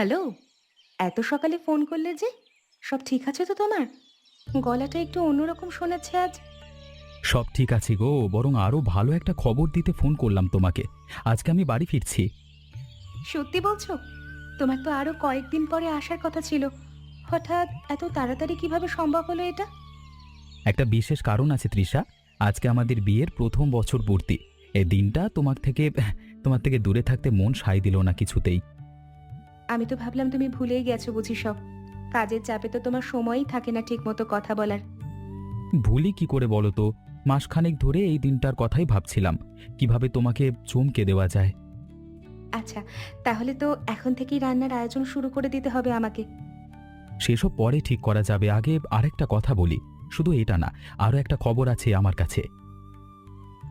Hello. এত সকালে phone করলে যে? সব ঠিক আছে তো তোমার? গলাটা একটু অন্যরকম শোনাচ্ছে আজ। সব ঠিক আছে গো, বরং আরো ভালো একটা খবর দিতে ফোন করলাম তোমাকে। আজকে আমি বাড়ি ফিরছি। সত্যি বলছো? তোমার তো আরো কয়েকদিন পরে আসার কথা ছিল। হঠাৎ এত তাড়াতাড়ি কিভাবে সম্ভব হলো এটা? একটা বিশেষ কারণ আছে তৃষা। আজকে আমাদের বিয়ের প্রথম বছর পূর্তি। এই দিনটা তোমার থেকে দূরে থাকতে মন সায় দিল না কিছুতেই। আমি তো ভাবলাম তুমি ভুলেই গেছো বুঝি সব। কাজের চাপে তো তোমার সময়ই থাকে না ঠিকমতো কথা বলার। ভুলি কি করে বলো তো? মাসখানেক ধরে এই দিনটার কথাই ভাবছিলাম, কিভাবে তোমাকে চমকে দেওয়া যায়। আচ্ছা, তাহলে তো এখন থেকেই রান্নার আয়োজন শুরু করে দিতে হবে আমাকে। সেসব পরে ঠিক করা যাবে, আগে আরেকটা কথা বলি। শুধু এটা না, আরো একটা খবর আছে আমার কাছে।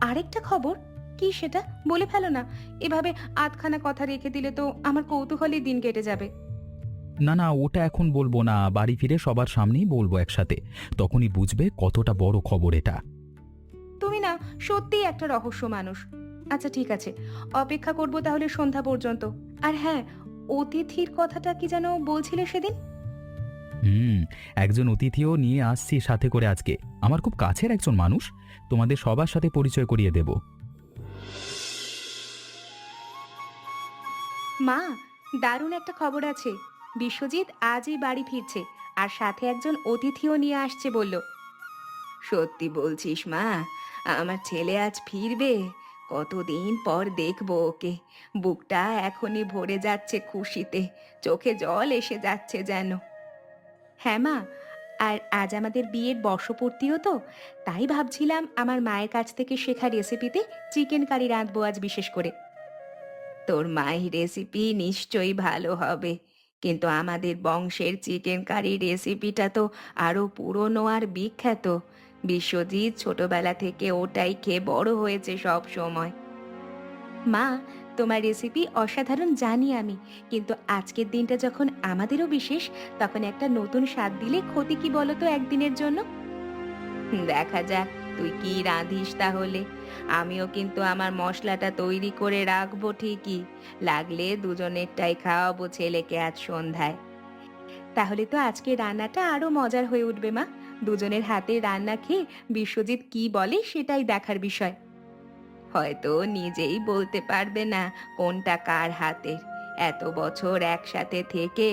আরেকটা খবর? কি সেটা? বলে ফেলো না। এভাবে আধখানা কথা রেখে দিলে তো আমার কৌতূহলেই দিন কেটে যাবে। না না, ওটা এখন বলবো না, বাড়ি ফিরে সবার সামনেই বলবো একসাথে। তখনই বুঝবে কতটা বড় খবর এটা। তুমি না সত্যিই একটা রহস্য মানুষ। আচ্ছা ঠিক আছে, অপেক্ষা করব তাহলে সন্ধ্যা পর্যন্ত। আর হ্যাঁ, অতিথির কথাটা কি যেন বলছিলে সেদিন? হুম, একজন অতিথিও নিয়ে আসছি সাথে করে আজকে। আমার খুব কাছের একজন মানুষ। তোমাদের সবার সাথে পরিচয় করিয়ে দেব। মা, দারুণ একটা খবর আছে। বিশ্বজিৎ আজই বাড়ি ফিরছে, আর সাথে একজন অতিথিও নিয়ে আসছে বলল। সত্যি বলছিস মা? আমার ছেলে আজ ফিরবে? কতদিন পর দেখবো ওকে। বুকটা এখনই ভরে যাচ্ছে খুশিতে, চোখে জল এসে যাচ্ছে যেন। হ্যাঁ মা, আর আজ আমাদের বিয়ের বর্ষপূর্তিও তো, তাই ভাবছিলাম আমার মায়ের কাছ থেকে শেখা রেসিপিতে চিকেন কারি রাঁধবো আজ বিশেষ করে। তোর মায়ের রেসিপি নিশ্চয়ই ভালো হবে, কিন্তু আমাদের বংশের চিকেন কারি রেসিপিটা তো আরো পুরনো আর বিখ্যাত। বিশ্বজিৎ ছোটবেলা থেকে ওটাই খেয়ে বড় হয়েছে সব সময়। মা, তোমার রেসিপি অসাধারণ জানি আমি, কিন্তু আজকের দিনটা যখন আমাদেরও বিশেষ, তখন একটা নতুন স্বাদ দিলে ক্ষতি কি বলো তো একদিনের জন্য? দেখা যাক তুই কি রাঁধিস তাহলে। আমিও কিন্তু আমার মশলাটা তৈরি করে রাখবো ঠিকই। লাগলে দুজনেরটাই খাওয়াবো ছেলেকে আজ সন্ধ্যায়। তাহলে তো আজকে রান্নাটা আরো মজার হয়ে উঠবে মা। দুজনের হাতে রান্না খেয়ে বিশ্বজিৎ কি বলে সেটাই দেখার বিষয়। হয়তো নিজেই বলতে পারবে না কোনটা কার হাতের। এত বছর একসাথে থেকে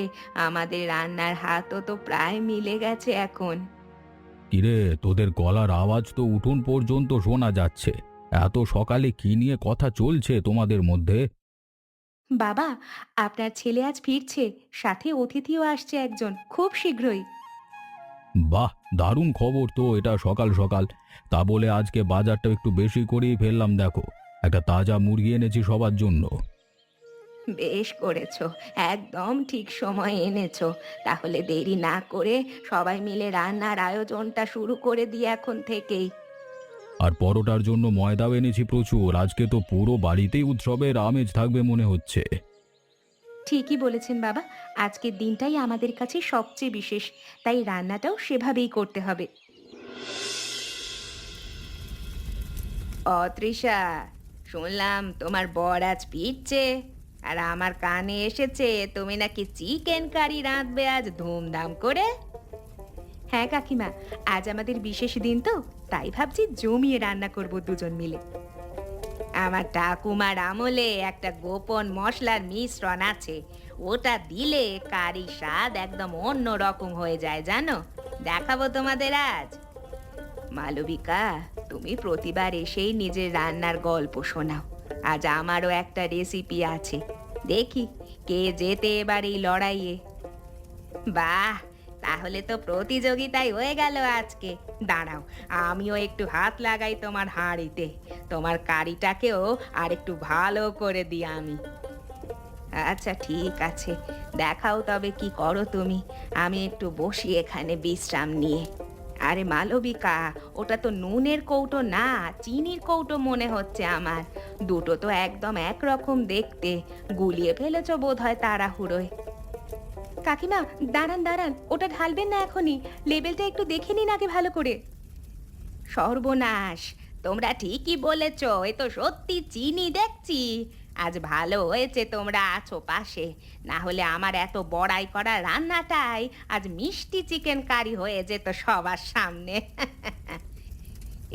আমাদের রান্নার হাতও তো প্রায় মিলে গেছে এখন। কিরে, তোদের গলার আওয়াজ তো উঠোন পর্যন্ত শোনা যাচ্ছে। এত সকালে কি নিয়ে কথা চলছে তোমাদের মধ্যে? বাবা, আপনার ছেলে আজ ফিরছে, সাথে অতিথিও আসছে একজন খুব শীঘ্রই। বাহ, দারুণ খবর তো এটা সকাল সকাল। তা বলে আজকে বাজারটা একটু বেশি করেই ফেললাম দেখো। একটা তাজা মুরগি এনেছি সবার জন্য। বেশ করেছো, একদম ঠিক সময়ে এনেছো। তাহলে দেরি না করে সবাই মিলে রান্নার আয়োজনটা শুরু করে দিই এখন থেকেই। আর পরোটার জন্য ময়দাও এনেছি প্রচুর। আজকে তো পুরো বাড়িতেই উৎসবের আমেজ থাকবে মনে হচ্ছে। ঠিকই বলেছেন বাবা, আজকের দিনটাই আমাদের কাছে সবচেয়ে বিশেষ, তাই রান্নাটাও সেভাবেই করতে হবে। তৃষা, শুনলাম তোমার বর আজ ফিরছে, আর আমার কানে এসেছে তুমি নাকি চিকেন কারি রাঁধবে আজ ধুমধাম করে। হ্যাঁ কাকিমা, আজ আমাদের বিশেষ দিন তো, তাই ভাবছি জমিয়ে রান্না করব দুজন মিলে। আমার ঠাকুমার আমলে একটা গোপন মশলার মিশ্রণ আছে, ওটা দিলে কারি স্বাদ একদম অন্য রকম হয়ে যায় জানো। দেখাবো তোমাদের আজ। মালবিকা, তুমি প্রতিবার এসেই নিজের রান্নার গল্প শোনাও। আজ আমারও একটা রেসিপি আছে, দেখি কে জেতে এবার এই লড়াইয়ে। বাহ, তাহলে তো প্রতিযোগিতায় হয়ে গেল আজকে। দাঁড়াও, আমিও একটু হাত লাগাই তোমার হাঁড়িতে, তোমার কারিটাকেও আর একটু ভালো করে দিই আমি। আচ্ছা ঠিক আছে, দেখাও তবে কি করো তুমি। আমি একটু বসি এখানে বিশ্রাম নিয়ে। আরে মালবিকা, ওটা তো নুনের কৌটো না, চিনির কৌটো মনে হচ্ছে আমার। দুটো তো একদম একরকম দেখতে, গুলিয়ে ফেলেছো বোধহয় তাড়াহুড়োয়। কাকিমা, দাঁড়ান দাঁড়ান, ওটা ঢালবেন না এখনই। লেবেলটা একটু দেখে নিন আগে ভালো করে। সর্বনাশ, তোমরা ঠিকই বলেছ, এ তো সত্যি চিনি দেখছি। আজ ভালো হয়েছে তোমরা আছো পাশে, না হলে আমার এত বড়াই করা রান্নাটাই আজ মিষ্টি চিকেন কারি হয়ে যেত সবার সামনে।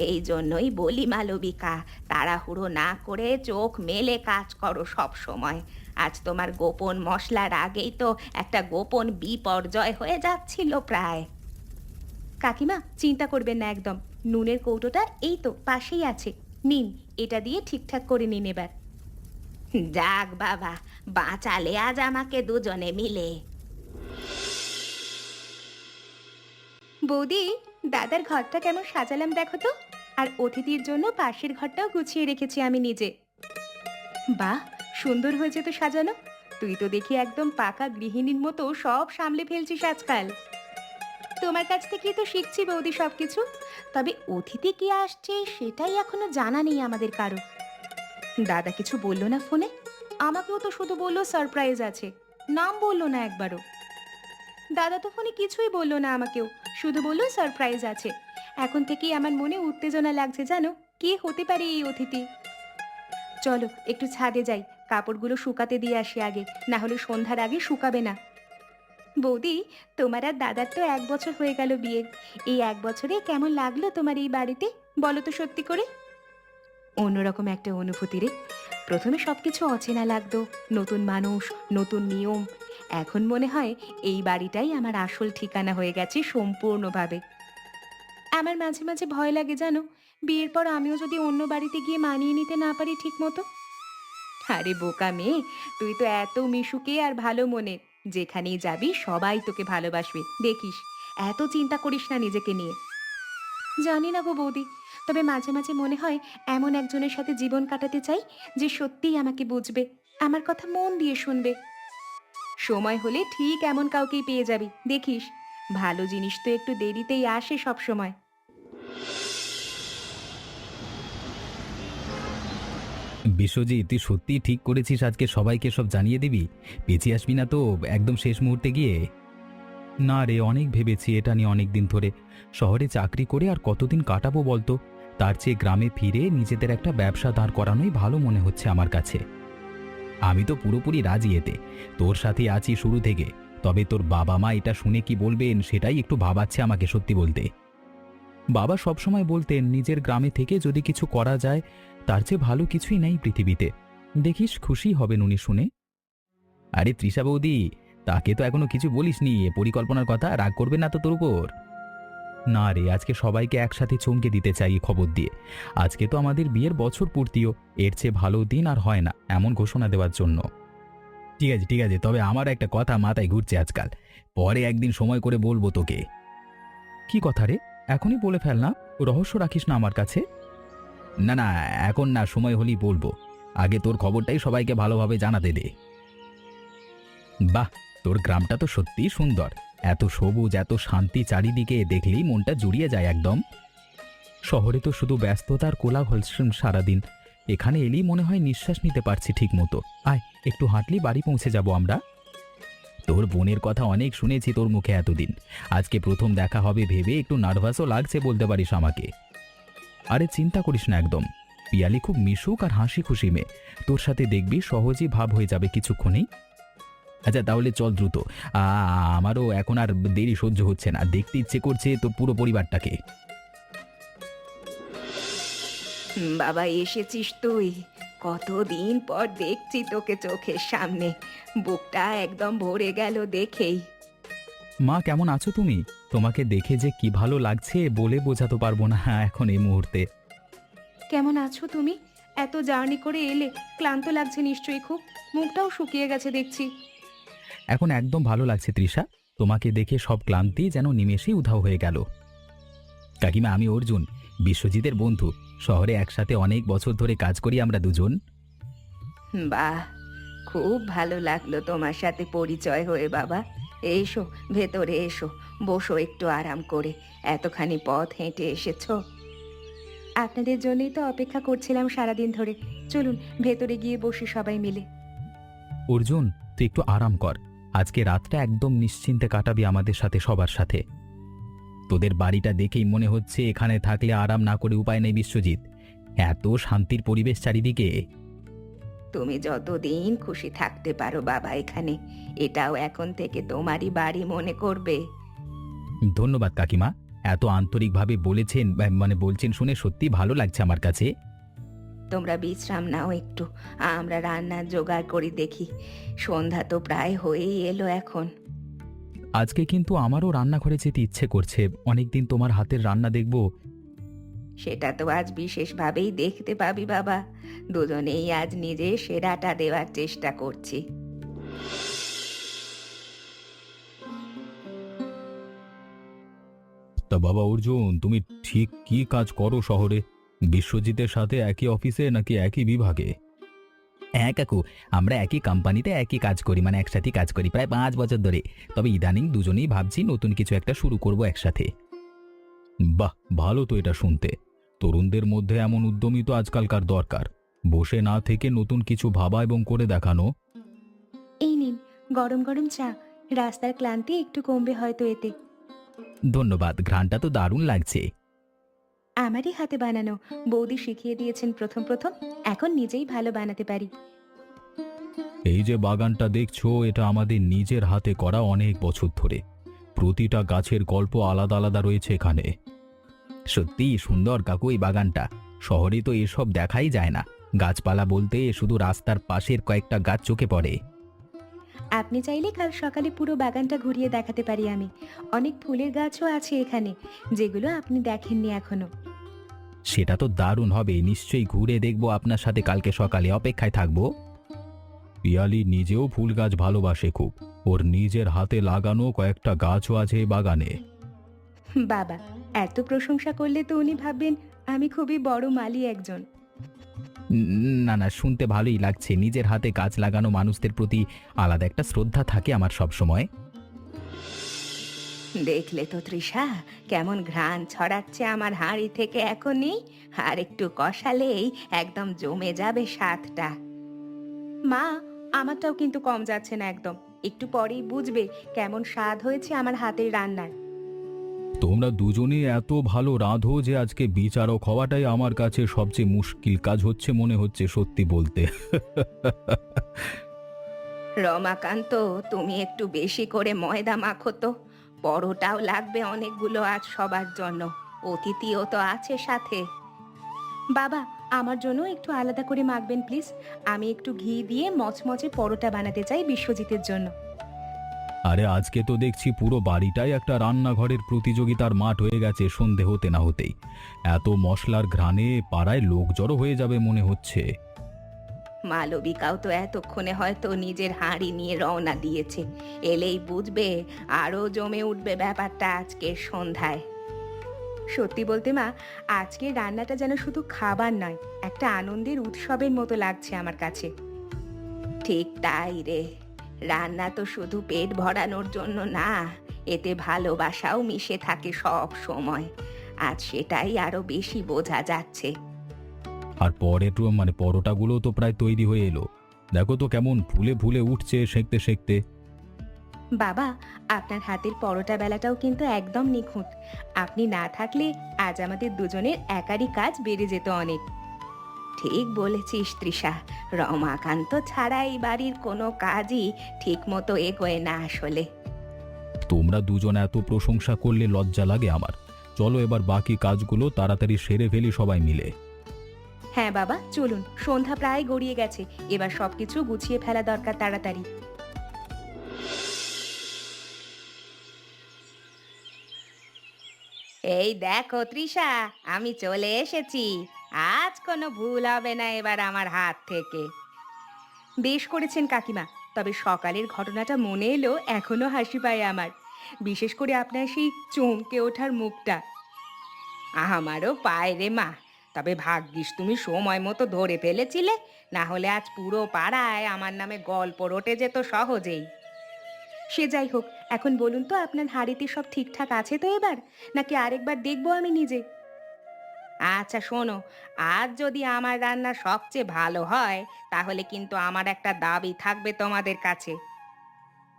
এই জন্যই বলি মালবিকা, তাড়াহুড়ো না করে চোখ মেলে কাজ করো সব সময়। আজ তোমার গোপন মশলার আগেই তো একটা গোপন বিপর্যয় হয়ে যাচ্ছিল প্রায়। কাকিমা, চিন্তা করবেন না একদম। নুনের কৌটোটা এই তো পাশেই আছে, নিন, এটা দিয়ে ঠিকঠাক করে নিন এবার। যাক বাবা, বাঁচালে আজ আমাকে দুজনে মিলে। বৌদি, দাদার ঘরটা কেমন সাজালাম দেখো তো। আর অতিথির জন্য পাশের ঘরটাও গুছিয়ে রেখেছি আমি নিজে। বাহ, সুন্দর হয়েছে তো সাজানো। তুই তো দেখি একদম পাকা গৃহিণীর মতো সব সামলে ফেলছিস আজকাল। তোমার কাছ থেকেই তো শিখছি বৌদি সবকিছু। তবে অতিথি কি আসছে সেটাই এখনো জানা নেই আমাদের কারো। দাদা কিছু বললো না ফোনে? আমাকেও তো শুধু বললো সারপ্রাইজ আছে, নাম বললো না একবারও। দাদা তো ফোনে কিছুই বললো না আমাকেও, শুধু বললো সারপ্রাইজ আছে। এখন থেকেই আমার মনে উত্তেজনা লাগছে জানো, কে হতে পারে এই অতিথি। চলো একটু ছাদে যাই, কাপড়গুলো শুকাতে দিয়ে আসি আগে, না হলে সন্ধ্যার আগে শুকাবে না। বৌদি, তোমার আর দাদার তো 1 বছর হয়ে গেল বিয়ের। এই 1 বছরে কেমন লাগলো তোমার এই বাড়িতে, বলো তো সত্যি করে। অন্যরকম একটা অনুভূতি রে। প্রথমে সবকিছু অচেনা লাগতো, নতুন মানুষ, নতুন নিয়ম। এখন মনে হয় এই বাড়িটাই আমার আসল ঠিকানা হয়ে গেছে সম্পূর্ণভাবে। আমার মাঝে মাঝে ভয় লাগে জানো, বিয়ের পর আমিও যদি অন্য বাড়িতে গিয়ে মানিয়ে নিতে না পারি ঠিক মতো। আরে বোকা মেয়ে, তুই তো এত মিশুকে আর ভালো মনের, যেখানেই যাবি সবাই তোকে ভালোবাসবে দেখিস। এত চিন্তা করিস না নিজেকে নিয়ে। জানি না গো বৌদি, তবে মাঝে মাঝে মনে হয় এমন একজনের সাথে জীবন কাটাতে চাই যে সত্যিই আমাকে বুঝবে, আমার কথা মন দিয়ে শুনবে। সময় হলে ঠিক এমন কাউকেই পেয়ে যাবি দেখিস। ভালো জিনিস তো একটু দেরিতেই আসে সব সময়। বিশ্বজিৎ, তুই সত্যিই ঠিক করেছিস আজকে সবাইকে সব জানিয়ে দিবি? পিছিয়ে আসবি না তো একদম শেষ মুহূর্তে গিয়ে? না রে, অনেক ভেবেছি এটা নিয়ে অনেক দিন ধরে। শহরে চাকরি করে আর কতদিন কাটাবো বলতো? তার চেয়ে গ্রামে ফিরে নিজেদের একটা ব্যবসা দাঁড় করানোই ভালো মনে হচ্ছে আমার কাছে। আমি তো পুরোপুরি রাজি এতে। তোর সাথে আছি শুরু থেকে। তবে তোর বাবা মা এটা শুনে কি বলবেন সেটাই একটু ভাবাচ্ছে আমাকে, সত্যি বলতে। বাবা সবসময় বলতেন নিজের গ্রামে থেকে যদি কিছু করা যায় তার চেয়ে ভালো কিছুই নেই পৃথিবীতে। দেখিস খুশি হবেন উনি শুনে। আরে তৃষা বৌদি, তাকে তো এখনো কিছু বলিসনি এ পরিকল্পনার কথা? রাগ করবে না তো তোর উপর? না রে, আজকে সবাইকে একসাথে চমকে দিতে চাই এই খবর দিয়ে। আজকে তো আমাদের বিয়ের বছর পূর্তিও, এর চেয়ে ভালো দিন আর হয় না এমন ঘোষণা দেওয়ার জন্য। ঠিক আছে ঠিক আছে, তবে আমার একটা কথা মাথায় ঘুরছে আজকাল, পরে একদিন সময় করে বলবো তোকে। কি কথা রে? এখনই বলে ফেল না, রহস্য রাখিস না আমার কাছে। না না, এখন না, সময় হলেই বলবো। আগে তোর খবরটাই সবাইকে ভালোভাবে জানাতে দে। বাহ, তোর গ্রামটা তো সত্যিই সুন্দর। এত সবুজ, এত শান্তি চারিদিকে, দেখলেই মনটা জুড়িয়ে যায় একদম। শহরে তো শুধু ব্যস্ততা আর কোলাহল সারাদিন। এখানে এলেই মনে হয় নিঃশ্বাস নিতে পারছি ঠিক মতো। আয়, একটু হাঁটলেই বাড়ি পৌঁছে যাব আমরা। তোর বোনের কথা অনেক শুনেছি তোর মুখে এতদিন। আজকে প্রথম দেখা হবে ভেবে একটু নার্ভাসও লাগছে বলতে পারিস আমাকে। আরে চিন্তা করিস না একদম। পিয়ালি খুব মিশুক আর হাসি খুশি মেয়ে। তোর সাথে দেখবি সহজেই ভাব হয়ে যাবে কিছুক্ষণেই। আচ্ছা তাহলে চল দ্রুত। আমারও এখন আর দেরি সহ্য হচ্ছে না, দেখতে ইচ্ছে করছে তোর পুরো পরিবারটাকে। বাবা, এসেছিস তুই? কতদিন পর দেখছি তোকে চোখের সামনে। বুকটা একদম ভরে গেল দেখেই। মা, কেমন আছো তুমি? তোমাকে দেখে যে কি ভালো লাগছে বলে বোঝাতে পারবো না এখন এই মুহূর্তে। কেমন আছো তুমি? এত জার্নি করে এলে, ক্লান্ত লাগছে নিশ্চয়ই খুব। মুখটাও শুকিয়ে গেছে দেখছি। এখন একদম ভালো লাগছে তৃষা। তোমাকে দেখে সব ক্লান্তি যেন নিমেষেই উধাও হয়ে গেল। কাকিমা, আমি অর্জুন, বিশ্বজিতের বন্ধু। শহরে একসাথে অনেক বছর ধরে কাজ করি আমরা দুজন। বাহ, খুব ভালো লাগলো তোমার সাথে পরিচয় হয়ে বাবা। এসো, ভেতরে এসো, বসো একটু আরাম করে। এতখানি পথ হেঁটে এসেছো। আপনাদের জন্যই তো অপেক্ষা করছিলাম সারাদিন ধরে। চলুন ভেতরে গিয়ে বসি সবাই মিলে। অর্জুন, তুই একটু আরাম কর। আজকে রাতটা একদম নিশ্চিন্তে কাটাবি আমাদের সাথে, সবার সাথে। তোদের বাড়িটা দেখেই মনে হচ্ছে এখানে থাকলে আরাম না করে উপায় নেই বিশ্বজিৎ। এত শান্তির পরিবেশ চারিদিকে। তুমি যতদিন খুশি থাকতে পারো বাবা এখানে, এটাও এখন থেকে তোমারই বাড়ি মনে করবে। ধন্যবাদ কাকিমা। এত আন্তরিকভাবে বলেছেন মানে বলছেন শুনে সত্যি ভালো লাগছে আমার কাছে। তোমরা বিশ্রাম নাও একটু, আমরা রান্নার জোগাড় করি দেখি। সন্ধ্যা তো প্রায় হয়েই এলো এখন। আজকে কিন্তু আমারও রান্নাঘরে যেতে ইচ্ছে করছে। অনেকদিন তোমার হাতের রান্না দেখব। সেটা তো আজ বিশেষভাবেই দেখতে পাবি বাবা। দুজনেই আজ নিজের সেরাটা দেওয়ার চেষ্টা করছি। তা বাবা অর্জুন, তুমি ঠিক কি কাজ করো শহরে? বিশ্বজিতের সাথে একই অফিসে নাকি একই বিভাগে? হ্যাঁ কাকু, আমরা একই কোম্পানিতে একই কাজ করি, মানে একসাথেই কাজ করি প্রায় 5 বছর ধরে। তবে ইদানিং দুজনেই ভাবছি নতুন কিছু একটা শুরু করব একসাথে। বাহ, ভালো তো এটা শুনতে। তরুণদের মধ্যে এমন উদ্যমী তো আজকালকার দরকার। বসে না থেকে নতুন কিছু ভাবা এবং করে দেখানো। এই নিন গরম গরম চা। রাস্তার ক্লান্তি একটু কমবে হয়তো এতে। ধন্যবাদ, ঘ্রাণটা তো দারুণ লাগছে। আমারই হাতে বানানো। বৌদি শিখিয়ে দিয়েছেন প্রথম প্রথম, এখন নিজেই ভালো বানাতে পারি। এই যে বাগানটা দেখছো, এটা আমাদের নিজের হাতে করা অনেক বছর ধরে। প্রতিটা গাছের গল্প আলাদা আলাদা রয়েছে এখানে। সত্যিই সুন্দর কাকু এই বাগানটা। শহরে তো এসব দেখাই যায় না। গাছপালা বলতে শুধু রাস্তার পাশের কয়েকটা গাছ চোখে পড়ে। আপনি চাইলে কাল সকালে পুরো বাগানটা ঘুরিয়ে দেখাতে পারি আমি। অনেক ফুলের গাছও আছে এখানে, যেগুলো আপনি দেখেননি এখনো। সেটা তো দারুণ হবে, নিশ্চয়ই ঘুরে দেখবো আপনার সাথে কালকে সকালে, অপেক্ষায় থাকবো। পিয়ালি নিজেও ফুল গাছ ভালোবাসে খুব। ওর নিজের হাতে লাগানো কয়েকটা গাছও আছে এই বাগানে। বাবা, এত প্রশংসা করলে তো উনি ভাববেন আমি খুবই বড় মালি একজন। না না, শুনতে ভালোই লাগছে। নিজের হাতে গাছ লাগানো মানুষদের প্রতি আলাদা একটা শ্রদ্ধা থাকে আমার সব সময়। দেখলে তো তৃষা, কেমন ঘ্রাণ ছড়াচ্ছে আমার হাঁড়ি থেকে এখনই। আর একটু কষালেই একদম জমে যাবে স্বাদটা। মা, আমারটাও কিন্তু কম যাচ্ছে না একদম। একটু পরেই বুঝবে কেমন স্বাদ হয়েছে আমার হাতের রান্নার। তোমরা দুজনে এত ভালো রাঁধো যে আজকে বিচারক হওয়াটাই আমার কাছে সবচেয়ে মুশকিল কাজ হচ্ছে মনে হচ্ছে, সত্যি বলতে। রমাকান্ত, তুমি একটু বেশি করে ময়দা মাখো তো। পরোটাও লাগবে অনেকগুলো আজ সবার জন্য। অতিথিও তো আছে সাথে। বাবা, আমার জন্য একটু আলাদা করে মাখবেন প্লিজ। আমি একটু ঘি দিয়ে মচমচে পরোটা বানাতে চাই বিশ্বজিতের জন্য। আরে আজকে তো দেখছি পুরো বাড়িটাই একটা রান্নাঘরের প্রতিযোগিতার মাঠ হয়ে গেছে সন্ধে হতে না হতেই। এত মশলার ঘ্রাণে পাড়ায় লোক জড়ো হয়ে যাবে মনে হচ্ছে। মালবিকাও তো এতক্ষণে হয়তো নিজের হাঁড়ি নিয়ে রওনা দিয়েছে। এলেই বুঝবে আরো জমে উঠবে ব্যাপারটা আজকের সন্ধ্যায়। সত্যি বলতে মা, আজকের রান্নাটা যেন শুধু খাবার নয়, একটা আনন্দের উৎসবের মতো লাগছে আমার কাছে। ঠিক তাই রে। রান্না তো শুধু পেট ভরানোর জন্য না, এতে ভালোবাসাও মিশে থাকে সব সময়। আজ সেটাই আরো বেশি বোঝা যাচ্ছে। আর পরে তো মানে পরোটাগুলো তো প্রায় তৈরি হয়ে এলো। দেখো তো কেমন ফুলে ফুলে উঠছে সেঁকতে সেঁকতে। বাবা, আপনার হাতের পরোটা বেলাটাও কিন্তু একদম নিখুঁত। আপনি না থাকলে আজ আমাদের দুজনের একারই কাজ বেড়ে যেত অনেক। ঠিক বলেছিস তৃষা, রমাকান্ত ছাড়া এই বাড়ির কোনো কাজই ঠিক মতো এগোয় না আসলে। তোমরা দুজন এত প্রশংসা করলে লজ্জা লাগে আমার। চলো এবার বাকি কাজগুলো তাড়াতাড়ি সেরে ফেলি সবাই মিলে। হ্যাঁ বাবা, চলুন, সন্ধ্যা প্রায় গড়িয়ে গেছে। এবার সবকিছু গুছিয়ে ফেলা দরকার তাড়াতাড়ি। এই দেখো তৃষা, আমি চলে এসেছি। আজ কোনো ভুল হবে না এবার আমার হাত থেকে। বেশ করেছেন কাকিমা। তবে সকালের ঘটনাটা মনে এলো এখনো হাসি পায় আমার। বিশেষ করে আপনার সেই চমকে ওঠার মুখটা। আমারও পায় রে মা। তবে ভাগ্যিস তুমি সময় মতো ধরে ফেলেছিলে, না হলে আজ পুরো পাড়ায় আমার নামে গল্প রটে যেত সহজেই। সে যাই হোক, এখন বলুন তো আপনার হাঁড়িতে সব ঠিকঠাক আছে তো এবার, নাকি আরেকবার দেখবো আমি নিজে? আচ্ছা শোনো, আজ যদি আমার রান্না সবচেয়ে ভালো হয়, তাহলে কিন্তু আমার একটা দাবি থাকবে তোমাদের কাছে।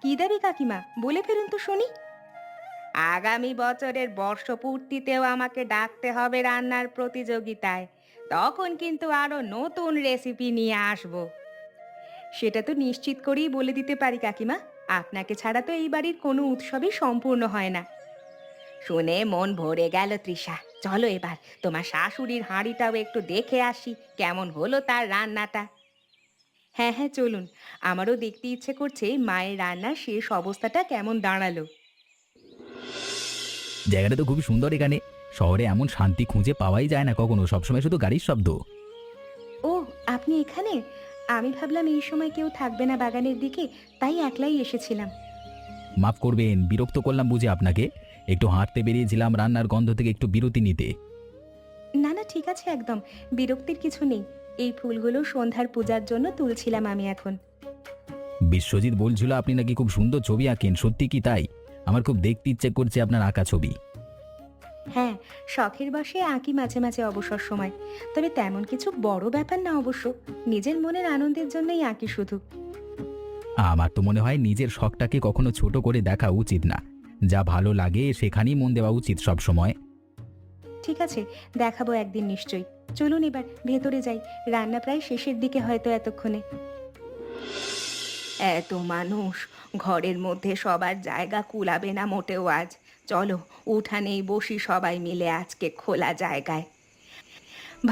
কি দাবি কাকিমা, বলে ফেলুন তো শুনি। আগামী বছরের বর্ষপূর্তিতেও আমাকে ডাকতে হবে রান্নার প্রতিযোগিতায়। তখন কিন্তু আরো নতুন রেসিপি নিয়ে আসবো। সেটা তো নিশ্চিত করেই বলে দিতে পারি কাকিমা, আপনাকে ছাড়া তো এই বাড়ির কোনো উৎসবই সম্পূর্ণ হয় না। শুনে মন ভরে গেল তৃষা। চলো এবার তোমার শাশুড়ির হাঁড়িটাও একটু দেখে আসি কেমন হলো তার রান্নাটা। হ্যাঁ হ্যাঁ চলুন, আমারও দেখতে ইচ্ছে করছে মায়ের রান্নার শেষ অবস্থাটা কেমন দাঁড়ালো। জায়গাটা তো খুবই সুন্দর এখানে। শহরে এমন শান্তি খুঁজে পাওয়াই যায় না কখনো, সবসময় শুধু গাড়ির শব্দ। ও, আপনি এখানে? আমি ভাবলাম এই সময় কেউ থাকবে না বাগানের দিকে, তাই একলাই এসেছিলাম। মাফ করবেন, বিরক্ত করলাম বুঝে আপনাকে। একটু হাঁটতে বেরিয়েছিলাম রান্নার গন্ধ থেকে একটু বিরতি নিতে। না না ঠিক আছে, একদম বিরক্তির কিছু নেই। এই ফুলগুলো সন্ধ্যার পূজার জন্য তুলছিলাম আমি এখন। বিশ্বজিৎ বলছিল আপনি নাকি খুব সুন্দর ছবি আঁকেন, সত্যি কি তাই? আমার খুব দেখতে ইচ্ছে করছে আপনার আঁকা ছবি। হ্যাঁ, শখের বশে আঁকি মাঝে মাঝে অবসর সময়। তবে তেমন কিছু বড় ব্যাপার না অবশ্য, নিজের মনের আনন্দের জন্যই আঁকি শুধু। আমার তো মনে হয় নিজের শখটাকে কখনো ছোট করে দেখা উচিত না। যা ভালো লাগে সেখানেই মন দেওয়া উচিত সব সময়। ঠিক আছে, দেখাবো একদিন নিশ্চয়ই। চলুন এবার ভেতরে যাই, রান্না প্রায় শেষের দিকে হয়তো এতক্ষণে। এত মানুষ, ঘরের মধ্যে সবার জায়গা কুলাবে না মোটেও আজ। চলো উঠানেই বসি সবাই মিলে আজকে খোলা জায়গায়।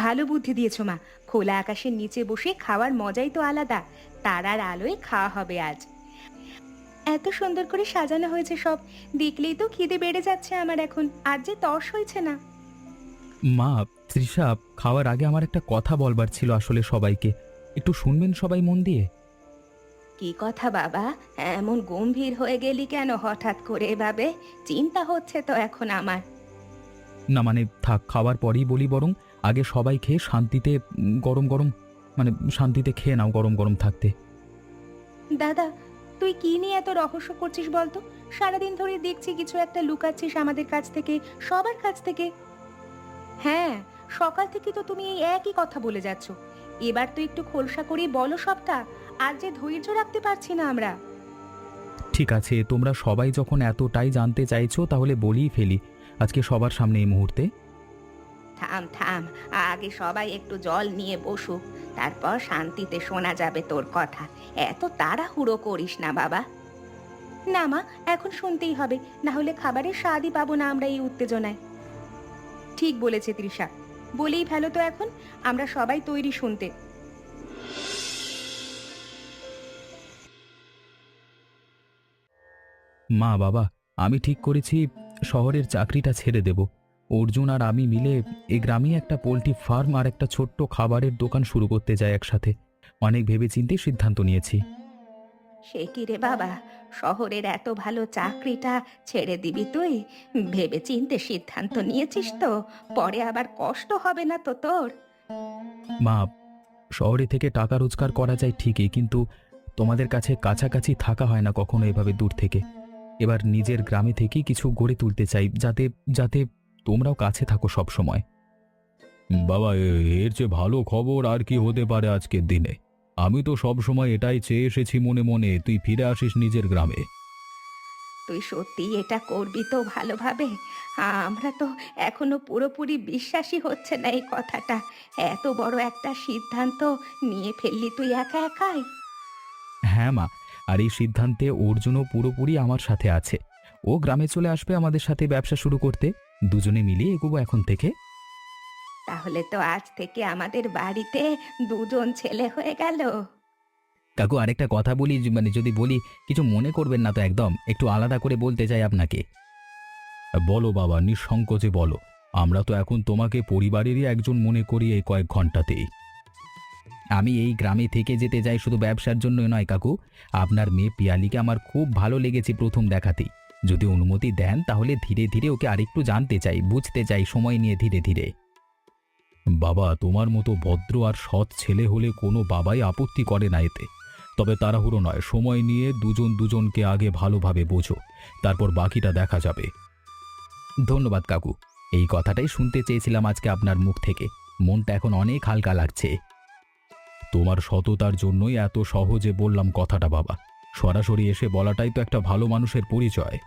ভালো বুদ্ধি দিয়েছো মা, খোলা আকাশের নিচে বসে খাওয়ার মজাই তো আলাদা। তারার আলোয় খাওয়া হবে আজ। এত সুন্দর করে সাজানো হয়েছে সব, দেখলেই তো খিদে বেড়ে যাচ্ছে আমার এখন, আর যে তর্স হয়েছে না। মা, তৃষা, খাওয়ার আগে আমার একটা কথা বলবার ছিল আসলে সবাইকে। একটু শুনবেন সবাই মন দিয়ে? কি কথা বাবা? এমন গম্ভীর হয়ে গেলি কেন হঠাৎ করে এভাবে? চিন্তা হচ্ছে তো এখন আমার। না মানে থাক, খাওয়ার পরেই বলি বরং। আগে সবাই খেয়ে শান্তিতে গরম গরম, মানে শান্তিতে খেয়ে নাও গরম গরম থাকতে। দাদা, তুই কি নিয়ে এত রহস্য করছিস বলতো? সারাদিন ধরে দেখছি কিছু একটা লুকাচ্ছিস আমাদের কাছ থেকে, সবার কাছ থেকে। হ্যাঁ, সকাল থেকে তো তুমি এই একই কথা বলে যাচ্ছ। এবার তো একটু খোলসা করে বলো সবটা। আর যে ধৈর্য রাখতে পারছি না আমরা। ঠিক আছে, তোমরা সবাই যখন এতটাই জানতে চাইছো তাহলে বলেই ফেলি আজকে সবার সামনে এই মুহূর্তে। থাম থাম, আগে সবাই একটু জল নিয়ে বসুক, তারপর শান্তিতে শোনা যাবে তোর কথা। এত তাড়াহুড়ো করিস না বাবা। না মা, এখন শুনতেই হবে, না হলে খাবারের স্বাদই পাবো না আমরা এই উত্তেজনায়। ঠিক বলেছে তৃষা, বলেই ফেলো তো এখন, আমরা সবাই তৈরি শুনতে। মা বাবা, আমি ঠিক করেছি শহরের চাকরিটা ছেড়ে দেব। অর্জুন আর আমি মিলে এই গ্রামে একটা পোল্ট্রি ফার্ম আর একটা ছোট্ট খাবারের দোকান শুরু করতে যাই একসাথে। অনেক ভেবেচিন্তে সিদ্ধান্ত নিয়েছি। সে কি রে বাবা, শহরের এত ভালো চাকরিটা ছেড়ে দিবি তুই? ভেবে চিন্তে সিদ্ধান্ত নিয়েছিস তো? পরে আবার কষ্ট হবে না তো তোর? মা, শহরে থেকে টাকা রোজগার করা যায় ঠিকই, কিন্তু তোমাদের কাছে কাছাকাছি থাকা হয় না কখনো এভাবে দূর থেকে। এবার নিজের গ্রামে থেকেই কিছু গড়ে তুলতে চাই, যাতে যাতে তোমরাও কাছে থাকো সব সময়। বাবা, এর চেয়ে ভালো খবর আর কি হতে পারে আজকের দিনে? আমি তো সব সময় এটাই চেয়ে এসেছি মনে মনে, তুই ফিরে আসিস নিজের গ্রামে। তুই সত্যি এটা করবি তো ভালোভাবে? আমরা তো এখনো পুরোপুরি বিশ্বাসই হচ্ছে না এই কথাটা। এত বড় একটা সিদ্ধান্ত নিয়ে ফেললি তুই একা একাই? হ্যাঁ মা, আর এই সিদ্ধান্তে অর্জুনও পুরোপুরি আমার সাথে আছে। ও গ্রামে চলে আসবে আমাদের সাথে ব্যবসা শুরু করতে। দুজনে মিলিয়ে এগোবো এখন থেকে। তাহলে তো আজ থেকে আমাদের বাড়িতে দুজন ছেলে হয়ে গেল। কাকু, আরেকটা কথা বলি, মানে যদি বলি কিছু মনে করবেন না তো? একদম একটু আলাদা করে বলতে চাই আপনাকে। বলো বাবা, নিঃসংকোচে বলো। আমরা তো এখন তোমাকে পরিবারেরই একজন মনে করি এই কয়েক ঘন্টাতেই। আমি এই গ্রামে থেকে যেতে চাই শুধু ব্যবসার জন্য নয় কাকু। আপনার মেয়ে পিয়ালিকে আমার খুব ভালো লেগেছে প্রথম দেখাতেই। যদি অনুমতি দেন তাহলে ধীরে ধীরে ওকে আরেকটু জানতে চাই, বুঝতে চাই, সময় নিয়ে ধীরে ধীরে। বাবা, তোমার মতো ভদ্র আর সৎ ছেলে হলে কোনো বাবাই আপত্তি করে না এতে। তবে তাড়াহুড়ো নয়, সময় নিয়ে দুজন দুজনকে আগে ভালোভাবে বোঝো, তারপর বাকিটা দেখা যাবে। ধন্যবাদ কাকু, এই কথাটাই শুনতে চেয়েছিলাম আজকে আপনার মুখ থেকে। মনটা এখন অনেক হালকা লাগছে। তোমার সততার জন্যই এত সহজে বললাম কথাটা বাবা। সরাসরি এসে বলাটাই তো একটা ভালো মানুষের পরিচয়।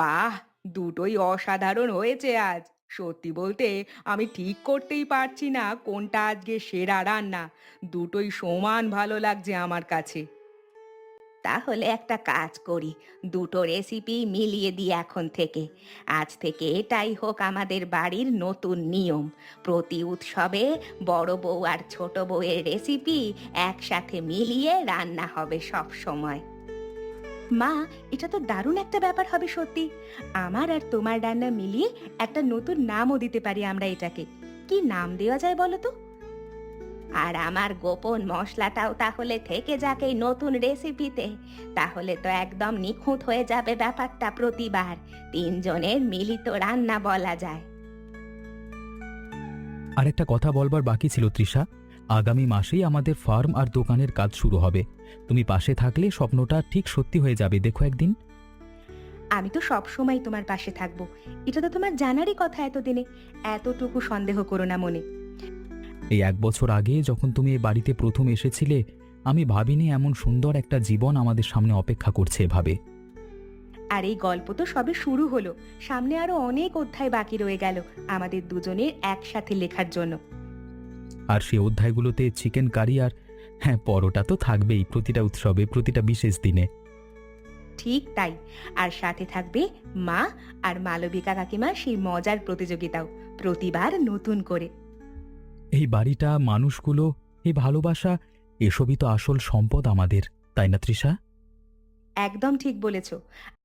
বাহ, দুটোই অসাধারণ হয়েছে আজ। সত্যি বলতে আমি ঠিক করতেই পারছি না কোনটা আজকে সেরা রান্না। দুটোই সমান ভালো লাগছে আমার কাছে। তাহলে একটা কাজ করি, দুটো রেসিপি মিলিয়ে দিই এখন থেকে। আজ থেকে এটাই হোক আমাদের বাড়ির নতুন নিয়ম। প্রতি উৎসবে বড় বউ আর ছোট বউয়ের রেসিপি একসাথে মিলিয়ে রান্না হবে সব সময়। মা, এটা তো দারুণ একটা ব্যাপার হবে সত্যি। আমার আর তোমার রান্না মিলিয়ে একটা নতুন নামও দিতে পারি আমরা এটাকে। কি নাম দেওয়া যায় বলো তো? আর আমার গোপন মশলাটাও তাহলে থেকে যাক এই নতুন রেসিপিতে। তাহলে তো একদম নিখুঁত হয়ে যাবে ব্যাপারটা প্রতিবার। তিনজনের মিলিত রান্না বলা যায়। আর একটা কথা বলবার বাকি ছিল তৃষা। আগামী মাসেই আমাদের ফার্ম আর দোকানের কাজ শুরু হবে। তুমি পাশে থাকলে স্বপ্নটা ঠিক সত্যি হয়ে যাবে, দেখো একদিন। আমি তো সব সময় তোমার পাশে থাকবো। এটা তো তোমার জানারই কথা এতদিনে। এতটুকু সন্দেহ করো না মনে। এই 1 বছর আগে যখন তুমি এই বাড়িতে প্রথম এসেছিলে, আমি ভাবিনি এমন সুন্দর একটা জীবন আমাদের সামনে অপেক্ষা করছে এভাবে। আর এই গল্প তো সবে শুরু হলো। সামনে আরো অনেক অধ্যায় বাকি রয়ে গেল আমাদের দুজনের একসাথে লেখার জন্য। আর সেই অধ্যায়গুলোতে চিকেন কারি আর হ্যাঁ, পরোটা তো থাকবেই প্রতিটা উৎসবে, প্রতিটা বিশেষ দিনে। ঠিক তাই। আর সাথে থাকবে মা আর মালবিকা কাকিমার সেই মজার প্রতিযোগিতাও, প্রতিবার নতুন করে। এই বাড়িটা, মানুষগুলো, এই ভালোবাসা, এসবই তো আসল সম্পদ আমাদের, তাই না তৃষা? একদম ঠিক বলেছ।